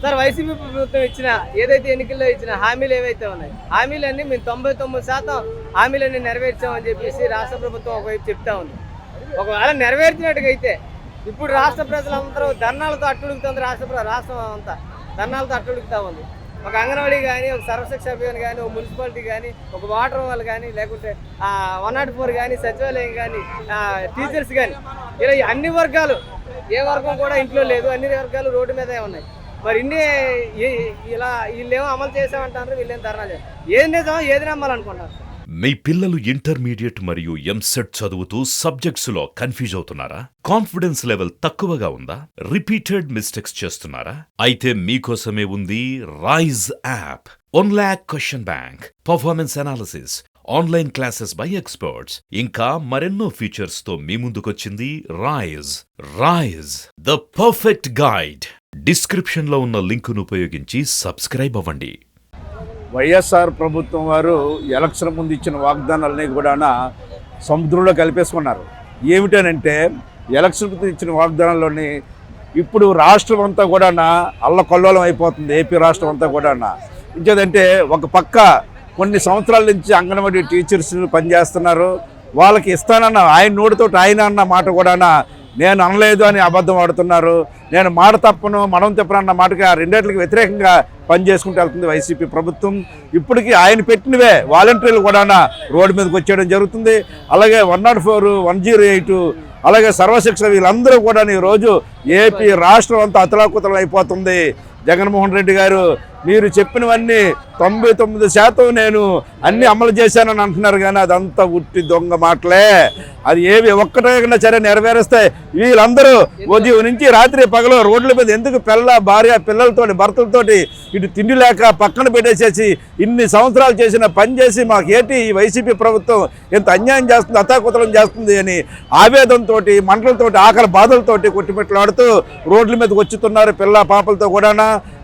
Sir YCP ప్రభుత్వం ఇచ్చిన ఏదైతే ఎన్నికల్లో ఇచ్చిన హామీలు ఏవైతే ఉన్నాయి, హామీలన్నీ మేము 99% హామీలన్నీ నెరవేర్చామని చెప్పేసి రాష్ట్ర ప్రభుత్వం ఒకవైపు చెప్తా ఉంది. ఒకవేళ నెరవేర్చినట్టుగా అయితే ఇప్పుడు రాష్ట్ర ప్రజలందరూ ధర్నాలతో అట్టుడుగుతుంది. రాష్ట్రం అంతా ధర్నాలతో అట్టుడుగుతూ ఉంది. ఒక అంగన్వాడీ కానీ, ఒక సర్వశిక్ష అభియాన్ కానీ, ఒక మున్సిపాలిటీ కానీ, ఒక వాటర్ వాళ్ళు కానీ, లేకుంటే 104 కానీ, సచివాలయం కానీ, టీచర్స్ కానీ, ఇలా అన్ని వర్గాలు, ఏ వర్గం కూడా ఇంట్లో లేదు, అన్ని వర్గాలు రోడ్డు మీదే ఉన్నాయి. మరి ఇలా వీళ్ళేమో అమలు చేసామంటారు, వీళ్ళేం ధర్నా చేస్తారు. ఏది నిజం, ఏది నమ్మాలనుకుంటారు? మీ పిల్లలు ఇంటర్మీడియట్ మరియు ఎంసెట్ చదువుతూ సబ్జెక్ట్స్ లో కన్ఫ్యూజ్ అవుతున్నారా? కాన్ఫిడెన్స్ లెవెల్ తక్కువగా ఉందా? రిపీటెడ్ మిస్టేక్స్ చేస్తున్నారా? అయితే మీకోసమే ఉంది Rise app. 1 lakh question bank, performance analysis, online classes by experts, ఇంకా మరెన్నో ఫీచర్స్ తో మీ ముందుకొచ్చింది Rise the perfect guide. Description లో ఉన్న లింకును ఉపయోగించి సబ్స్క్రైబ్ అవ్వండి. వైఎస్ఆర్ ప్రభుత్వం వారు ఎలక్షన్ ముందు ఇచ్చిన వాగ్దానాలని కూడా సముద్రంలో కలిపేసుకున్నారు. ఏమిటనంటే ఎలక్షన్ ముందు ఇచ్చిన వాగ్దానాల్లోని ఇప్పుడు రాష్ట్రం అంతా కూడా అల్లకొల్లోలం అయిపోతుంది. ఏపీ రాష్ట్రం అంతా కూడా ఇంకేదంటే ఒక పక్క కొన్ని సంవత్సరాల నుంచి అంగన్వాడీ టీచర్స్ పనిచేస్తున్నారు. వాళ్ళకి ఇస్తానన్న ఆయన నోటితోటి ఆయన అన్న మాట కూడా నేను అనలేదు అని అబద్ధం ఆడుతున్నారు. నేను మాట తప్పను, మనం తప్పను అన్న మాటకి ఆ రెండేట్లకి వ్యతిరేకంగా పనిచేసుకుంటూ వెళ్తుంది వైసీపీ ప్రభుత్వం. ఇప్పటికీ ఆయన పెట్టినవే వాలంటీర్లు కూడా రోడ్డు మీదకి వచ్చేయడం జరుగుతుంది. అలాగే 104, 108, అలాగే సర్వశిక్ష వీళ్ళందరూ కూడా ఈరోజు ఏపీ రాష్ట్రం అంతా అతలాకుతలం అయిపోతుంది. జగన్మోహన్ రెడ్డి గారు మీరు చెప్పినవన్నీ 99% నేను అన్ని అమలు చేశానని అంటున్నారు, కానీ అదంతా ఉట్టి దొంగ మాటలే. అది ఏవి ఒక్కటైనా సరే నెరవేరుస్తాయి. వీళ్ళందరూ ఉదయం నుంచి రాత్రి పగలు రోడ్ల మీద ఎందుకు భార్య పిల్లలతోటి భర్తలతోటి ఇటు తిండి లేక పక్కన పెట్టేసేసి ఇన్ని సంవత్సరాలు చేసిన పని చేసి మాకు ఏంటి ఈ వైసీపీ ప్రభుత్వం ఎంత అన్యాయం చేస్తుంది, అతాకుతలం చేస్తుంది అని ఆవేదనతో, మంటలతోటి, ఆకలి బాధలతోటి కొట్టిమెట్లాడుతూ రోడ్ల మీదకి వచ్చుతున్నారు పిల్ల పాపలతో కూడా.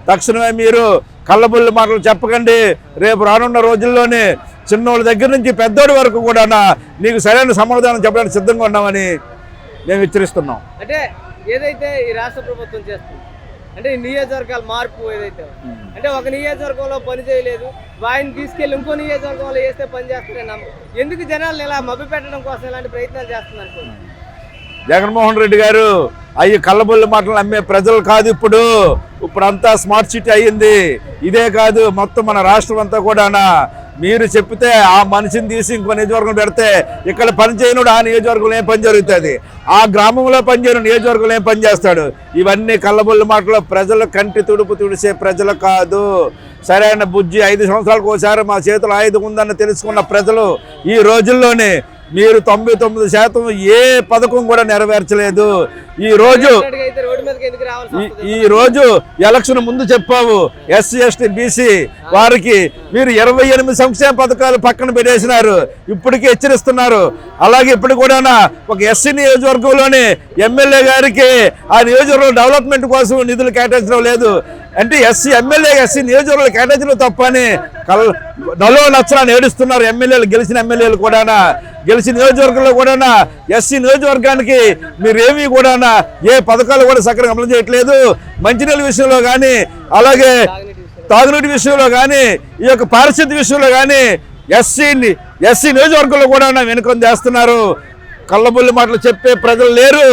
తక్షణమే మీరు కళ్ళబుల్లి మాటలు చెప్పకండి. రేపు రానున్న రోజుల్లోనే చిన్నోళ్ళ దగ్గర నుంచి పెద్దోడి వరకు కూడా నీకు సరైన సమాధానం చెప్పడానికి సిద్ధంగా ఉన్నామని మేము హెచ్చరిస్తున్నాం. అంటే ఏదైతే ఈ రాష్ట్ర ప్రభుత్వం చేస్తుంది అంటే ఈ నియోజకవర్గాల మార్పు ఏదైతే అంటే ఒక నియోజకవర్గంలో పని చేయలేదు, వాయిని తీసుకెళ్ళి ఇంకో నియోజకవర్గంలో వేస్తే పని చేస్తున్నాం. ఎందుకు జనాలను ఇలా మభ్య పెట్టడం కోసం ఇలాంటి ప్రయత్నాలు చేస్తుంది అనుకోండి. జగన్మోహన్ రెడ్డి గారు అయ్యి కళ్ళబొల్లి మాటలు నమ్మే ప్రజలు కాదు. ఇప్పుడంతా స్మార్ట్ సిటీ అయ్యింది. ఇదే కాదు మొత్తం మన రాష్ట్రం అంతా కూడా మీరు చెప్తే ఆ మనిషిని తీసి ఇంకో నియోజకవర్గం పెడితే ఇక్కడ పని చేయనుడు ఆ నియోజకవర్గంలో ఏం పని జరుగుతుంది, ఆ గ్రామంలో పనిచేయను నియోజకవర్గంలో ఏం పని చేస్తాడు. ఇవన్నీ కళ్ళబొల్లి మాటలు. ప్రజలు కంటి తుడుపు తుడిసే ప్రజలు కాదు. సరైన బుజ్జి 5 సంవత్సరాలకు ఒకసారి మా చేతులు ఆయుధం ఉందని తెలుసుకున్న ప్రజలు ఈ రోజుల్లోనే మీరు 99% ఏ పథకం కూడా నెరవేర్చలేదు. ఈ రోజు ఎలక్షన్ ముందు చెప్పావు SC, ST, BC వారికి మీరు 28 సంక్షేమ పథకాలు పక్కన పెట్టేసినారు. ఇప్పటికీ హెచ్చరిస్తున్నారు. అలాగే ఇప్పుడు కూడా ఒక SC నియోజకవర్గంలోనే ఎమ్మెల్యే గారికి ఆ నియోజకవర్గం డెవలప్మెంట్ కోసం నిధులు కేటాయించడం లేదు. అంటే ఎమ్మెల్యే SC నియోజకవర్గాలు కేటాయించడం తప్పని నలో నచ్చరాని ఏడుస్తున్నారు ఎమ్మెల్యేలు. గెలిచిన ఎమ్మెల్యేలు కూడా గెలిచిన నియోజకవర్గంలో కూడా SC నియోజకవర్గానికి మీరేమీ కూడా ఏ పథకాలు కూడా సక్రమంగా అమలు చేయట్లేదు. మంచినీళ్ళ విషయంలో కానీ, అలాగే తాగునీటి విషయంలో కానీ, ఈ యొక్క పారిశుద్ధ్య విషయంలో కానీ SC నియోజకవర్గంలో కూడా వెనుకొని చేస్తున్నారు. కళ్ళబొల్లి మాటలు చెప్పే ప్రజలు లేరు.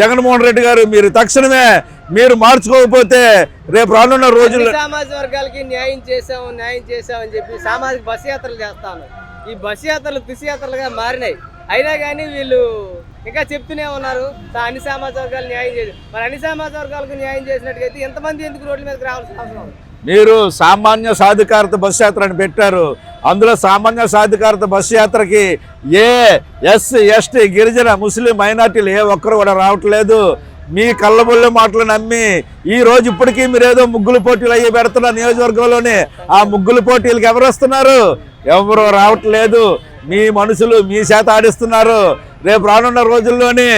జగన్మోహన్ రెడ్డి గారు మీరు తక్షణమే మీరు మార్చుకోకపోతే రేపు రానున్న రోజుల్లో సామాజిక వర్గాలకి న్యాయం చేసామని చెప్పి సామాజిక బస్సు యాత్రలు చేస్తాను. ఈ బస్సు యాత్రలు తుసియాత్రలుగా మారినాయి. అయినా కానీ వీళ్ళు ఇంకా చెప్తూనే ఉన్నారు అన్ని సామాజిక వర్గాలు న్యాయం చేసి. మరి అన్ని సామాజిక వర్గాలకు న్యాయం చేసినట్టుగైతే ఎంతమంది ఎందుకు రోడ్ల మీదకి రావాల్సిన అవసరం? మీరు సామాన్య సాధికారత బస్సు యాత్ర అని పెట్టారు. అందులో సామాన్య సాధికారత బస్సు యాత్రకి SC, ST, గిరిజన, ముస్లిం, మైనార్టీలు ఏ ఒక్కరు కూడా రావట్లేదు. మీ కళ్ళబొల్లి మాటలు నమ్మి ఈ రోజు ఇప్పటికీ మీరేదో ముగ్గులు పోటీలు అయ్యి పెడుతున్న నియోజకవర్గంలోనే ఆ ముగ్గులు పోటీలకు ఎవరు వస్తున్నారు? ఎవరు రావట్లేదు. మీ మనుషులు మీ చేత ఆడిస్తున్నారు. రేపు రానున్న రోజుల్లోనే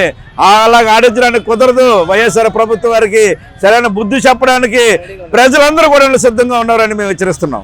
అలాగ ఆడించడానికి కుదరదు. వైఎస్ఆర్ ప్రభుత్వం వారికి సరైన బుద్ధి చెప్పడానికి ప్రజలందరూ కూడా సిద్ధంగా ఉన్నారని మేము హెచ్చరిస్తున్నాం.